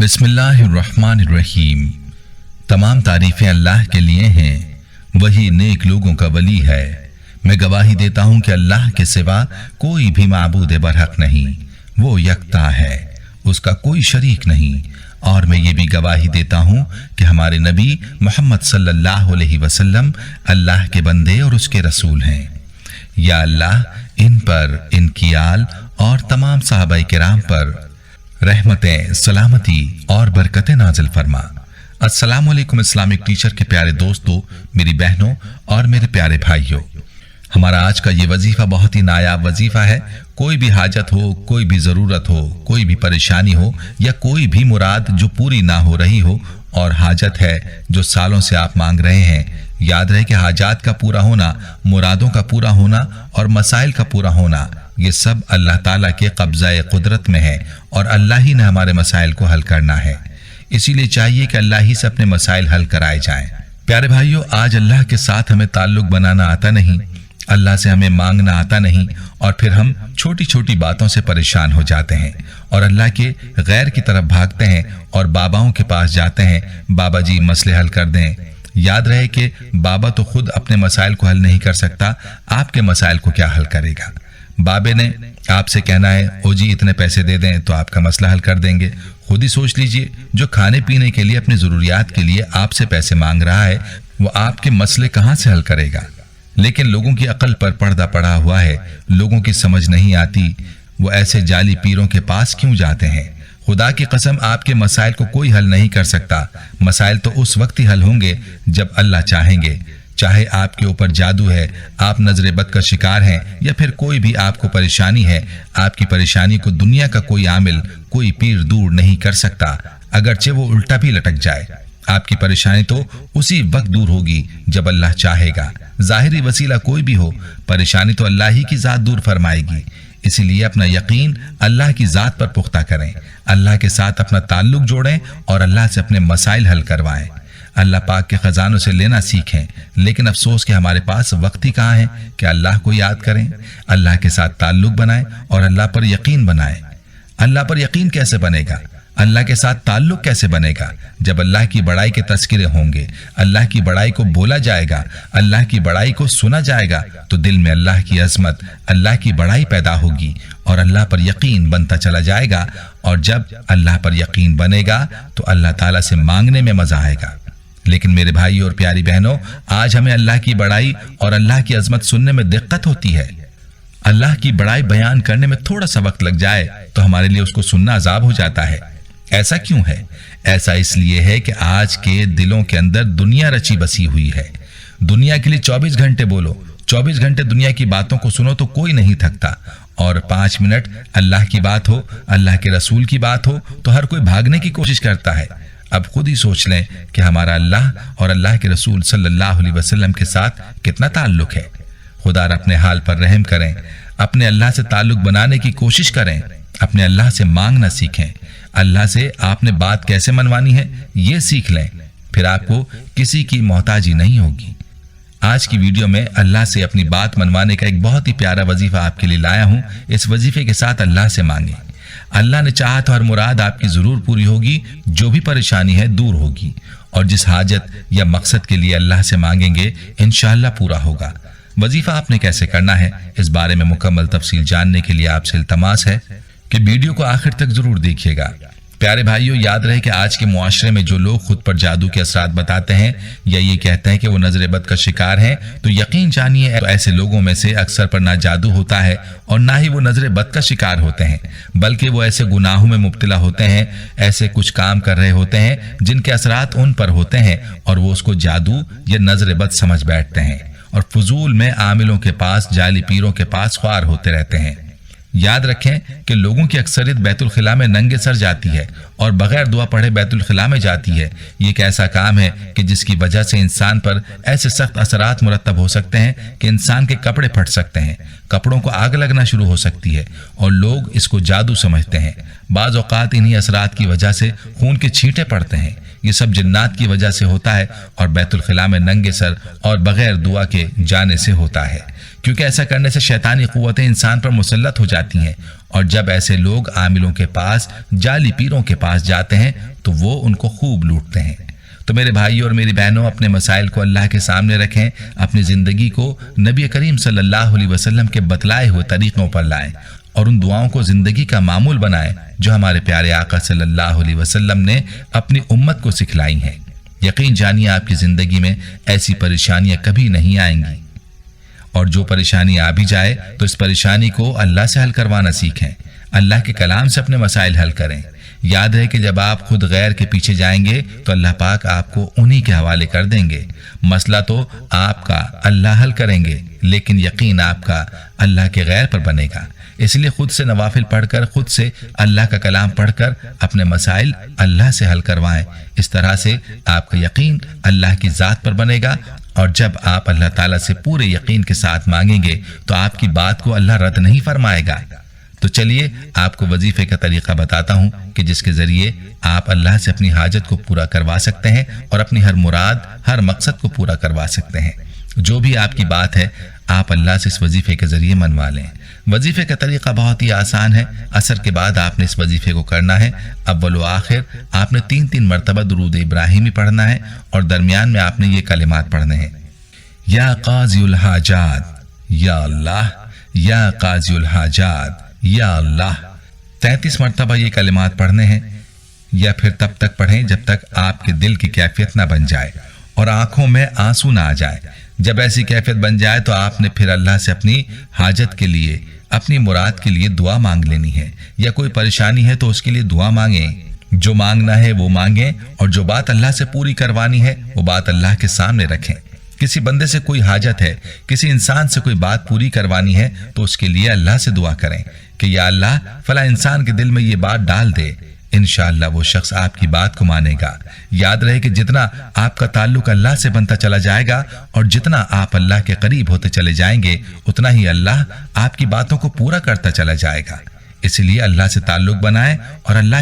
बिस्मिल्लाहिर्रहमानिर्रहीम। तमाम तारीफें अल्लाह के लिए हैं, वही नेक लोगों का वली है। मैं गवाही देता हूं कि अल्लाह के सिवा कोई भी माबूद बरहक नहीं, वो यकता है, उसका कोई शरीक नहीं। और मैं ये भी गवाही देता हूं कि हमारे नबी मोहम्मद सल्लल्लाहु अलैहि वसल्लम अल्लाह के बंदे और उसके रसूल हैं। या अल्लाह इन पर, इनकी आल और तमाम सहाबाए किराम पर रहमतें, सलामती और बरकतें नाजिल फरमा। अस्सलाम वालेकुम इस्लामिक टीचर के प्यारे दोस्तों, मेरी बहनों और मेरे प्यारे भाइयों, हमारा आज का ये वजीफा बहुत ही नायाब वजीफा है। कोई भी हाजत हो, कोई भी ज़रूरत हो, कोई भी परेशानी हो या कोई भी मुराद जो पूरी ना हो रही हो और हाजत है जो सालों से आप मांग रहे हैं, याद रहे कि हाजात का पूरा होना, मुरादों का पूरा होना और मसाइल का पूरा होना, ये सब अल्लाह ताला के कब्ज़ाए कुदरत में है और अल्लाह ही ने हमारे मसाइल को हल करना है। इसीलिए चाहिए कि अल्लाह ही से अपने मसाइल हल कराए जाएं। प्यारे भाइयों, आज अल्लाह के साथ हमें ताल्लुक बनाना आता नहीं, अल्लाह से हमें मांगना आता नहीं और फिर हम छोटी छोटी बातों से परेशान हो जाते हैं और अल्लाह के गैर की तरफ भागते हैं और बाबाओं के पास जाते हैं, बाबा जी मसले हल कर दें। याद रहे कि बाबा तो खुद अपने मसाइल को हल नहीं कर सकता, आपके मसाइल को क्या हल करेगा। बाबे ने आपसे कहना है ओ जी इतने पैसे दे दें तो आपका मसला हल कर देंगे। खुद ही सोच लीजिए, जो खाने पीने के लिए, अपनी ज़रूरियात के लिए आपसे पैसे मांग रहा है, वो आपके मसले कहाँ से हल करेगा। लेकिन लोगों की अकल पर पर्दा पड़ा हुआ है, लोगों की समझ नहीं आती, वो ऐसे जाली पीरों के पास क्यों जाते हैं। खुदा की कसम, आपके मसाइल को कोई हल नहीं कर सकता। मसाइल तो उस वक्त ही हल होंगे जब अल्लाह चाहेंगे। चाहे आपके ऊपर जादू है, आप नजर बद का शिकार हैं या फिर कोई भी आपको परेशानी है, आपकी परेशानी को दुनिया का कोई आमिल, कोई पीर दूर नहीं कर सकता, अगरचे वो उल्टा भी लटक जाए। आपकी परेशानी तो उसी वक्त दूर होगी जब अल्लाह चाहेगा। जाहिरी वसीला कोई भी हो, परेशानी तो अल्लाह ही की जात दूर फरमाएगी। इसीलिए अपना यकीन अल्लाह की जात पर पुख्ता करें, अल्लाह के साथ अपना ताल्लुक जोड़ें और अल्लाह से अपने मसाइल हल करवाएं। अल्लाह पाक के खजानों से लेना सीखें, लेकिन अफसोस कि हमारे पास वक्त ही कहाँ है कि अल्लाह को याद करें, अल्लाह के साथ ताल्लुक बनाएं और अल्लाह पर यकीन बनाएं। अल्लाह पर यकीन कैसे बनेगा, अल्लाह के साथ ताल्लुक कैसे बनेगा? जब अल्लाह की बड़ाई के तज़किरे होंगे, अल्लाह की बड़ाई को बोला जाएगा, अल्लाह की बड़ाई को सुना जाएगा, तो दिल में अल्लाह की अजमत, अल्लाह की बड़ाई पैदा होगी और अल्लाह पर यकीन बनता चला जाएगा। और जब अल्लाह पर यकीन बनेगा तो अल्लाह ताला से मांगने में मजा आएगा। लेकिन मेरे भाई और प्यारी बहनों, आज हमें अल्लाह की बड़ाई और अल्लाह की अजमत सुनने में दिक्कत होती है। अल्लाह की बड़ाई बयान करने में थोड़ा सा वक्त लग जाए तो हमारे लिए उसको सुनना अजाब हो जाता है। ऐसा क्यों है? ऐसा इसलिए है कि आज के दिलों के अंदर दुनिया रची बसी हुई है। दुनिया के लिए 24 घंटे बोलो, 24 घंटे दुनिया की बातों को सुनो तो कोई नहीं थकता, और 5 मिनट अल्लाह की बात हो, अल्लाह के रसूल की बात हो तो हर कोई भागने की कोशिश करता है। अब खुद ही सोच लें कि हमारा अल्लाह और अल्लाह के रसूल सल्लल्लाहु अलैहि वसल्लम के साथ कितना ताल्लुक है। खुदा अपने हाल पर रहम करें, अपने अल्लाह से ताल्लुक बनाने की कोशिश करें, अपने अल्लाह से मांगना सीखें। अल्लाह से आपने बात कैसे मनवानी है ये सीख लें, फिर आपको किसी की मोहताजी नहीं होगी। आज की वीडियो में अल्लाह से अपनी बात मनवाने का एक बहुत ही प्यारा वजीफा आपके लिए लाया हूं। इस वजीफे के साथ अल्लाह से मांगे, अल्लाह ने चाहा तो हर मुराद आपकी जरूर पूरी होगी, जो भी परेशानी है दूर होगी, और जिस हाजत या मकसद के लिए अल्लाह से मांगेंगे इंशाअल्लाह पूरा होगा। वजीफा आपने कैसे करना है, इस बारे में मुकम्मल तफसील जानने के लिए आपसे इल्तमास है कि वीडियो को आखिर तक जरूर देखिएगा। प्यारे भाइयों, याद रहे कि आज के मुआशरे में जो लोग खुद पर जादू के असरात बताते हैं या ये कहते हैं कि वो नजर बद का शिकार हैं, तो यकीन जानिए तो ऐसे लोगों में से अक्सर पर ना जादू होता है और ना ही वो नजर बद का शिकार होते हैं, बल्कि वो ऐसे गुनाहों में मुब्तला होते हैं, ऐसे कुछ काम कर रहे होते हैं जिनके असरात उन पर होते हैं और वो उसको जादू या नजर बद समझ बैठते हैं और फजूल में आमिलों के पास, जाली पीरों के पास ख्वार होते रहते हैं। याद रखें कि लोगों की अक्सरियत बैतुल खिला में नंगे सर जाती है और बगैर दुआ पढ़े बैतुल खिला में जाती है। ये एक ऐसा काम है कि जिसकी वजह से इंसान पर ऐसे सख्त असरात मुरतब हो सकते हैं कि इंसान के कपड़े फट सकते हैं, कपड़ों को आग लगना शुरू हो सकती है और लोग इसको जादू समझते हैं। बाज़ औक़ात इन्हीं असरात की वजह से खून के छींटे पड़ते हैं। ये सब जिन्नात की वजह से होता है और बैतुल खिला में नंगे सर और बगैर दुआ के जाने से होता है, क्योंकि ऐसा करने से शैतानी कुव्वतें इंसान पर मुसल्लत हो जाती हैं, और जब ऐसे लोग आमिलों के पास, जाली पीरों के पास जाते हैं तो वो उनको खूब लूटते हैं। तो मेरे भाइयों और मेरी बहनों, अपने मसाइल को अल्लाह के सामने रखें, अपनी जिंदगी को नबी करीम सल्लल्लाहु अलैहि वसल्लम के बतलाए हुए तरीकों पर लाएं और उन दुआओं को जिंदगी का मामूल बनाएं जो हमारे प्यारे आका सल्लल्लाहु अलैहि वसल्लम ने अपनी उम्मत को सिखलाई हैं। यकीन जानिए आपकी जिंदगी में ऐसी परेशानियां कभी नहीं आएंगी, और जो परेशानी आ भी जाए तो इस परेशानी को अल्लाह से हल करवाना सीखें। अल्लाह के कलाम से अपने मसाइल हल करें। याद रहे कि जब आप खुद गैर के पीछे जाएंगे तो अल्लाह पाक आपको उन्हीं के हवाले कर देंगे। मसला तो आपका अल्लाह हल करेंगे, लेकिन यकीन आपका अल्लाह के गैर पर बनेगा। इसलिए खुद से नवाफिल पढ़कर, खुद से अल्लाह का कलाम पढ़कर अपने मसाइल अल्लाह से हल करवाएं। इस तरह से आपका यकीन अल्लाह की ज़ात पर बनेगा, और जब आप अल्लाह ताला से पूरे यकीन के साथ मांगेंगे तो आपकी बात को अल्लाह रद्द नहीं फरमाएगा। तो चलिए आपको वजीफे का तरीका बताता हूं कि जिसके जरिए आप अल्लाह से अपनी हाजत को पूरा करवा सकते हैं और अपनी हर मुराद, हर मकसद को पूरा करवा सकते हैं। जो भी आपकी बात है आप अल्लाह से इस वजीफे के जरिए मनवा लें। वजीफे का तरीका बहुत ही आसान है। असर के बाद आपने इस वजीफे को करना है। अव्वल व आखिर आपने 3-3 मरतबा दुरूद इब्राहिमी पढ़ना है, और दरमियान में आपने ये कलिमात पढ़ने हैं, या काज़िउल हाजात या अल्लाह, या काज़िउल हाजात या अल्लाह। 33 मरतबा ये कलिमात पढ़ने हैं, या फिर तब तक पढ़ें जब तक आपके दिल की कैफियत ना बन जाए और आंखों में आंसू ना आ जाए। जब ऐसी कैफियत बन जाए तो आपने फिर अल्लाह से अपनी हाजत के लिए, अपनी मुराद के लिए दुआ मांग लेनी है। या कोई परेशानी है तो उसके लिए दुआ मांगें। जो मांगना है वो मांगें, और जो बात अल्लाह से पूरी करवानी है वो बात अल्लाह के सामने रखें। किसी बंदे से कोई हाजत है, किसी इंसान से कोई बात पूरी करवानी है तो उसके लिए अल्लाह से दुआ करें कि या अल्लाह फला इंसान के दिल में ये बात डाल दे। इंशाअल्लाह वो शख्स आपकी बात को मानेगा। याद रहे कि जितना आपका ताल्लुक अल्लाह से बनता चला जाएगा और जितना आप अल्लाह के करीब होते चले जाएंगे, उतना ही अल्लाह आपकी बातों को पूरा करता चला जाएगा। इसलिए अल्लाह से ताल्लुक बनाएं और अल्लाह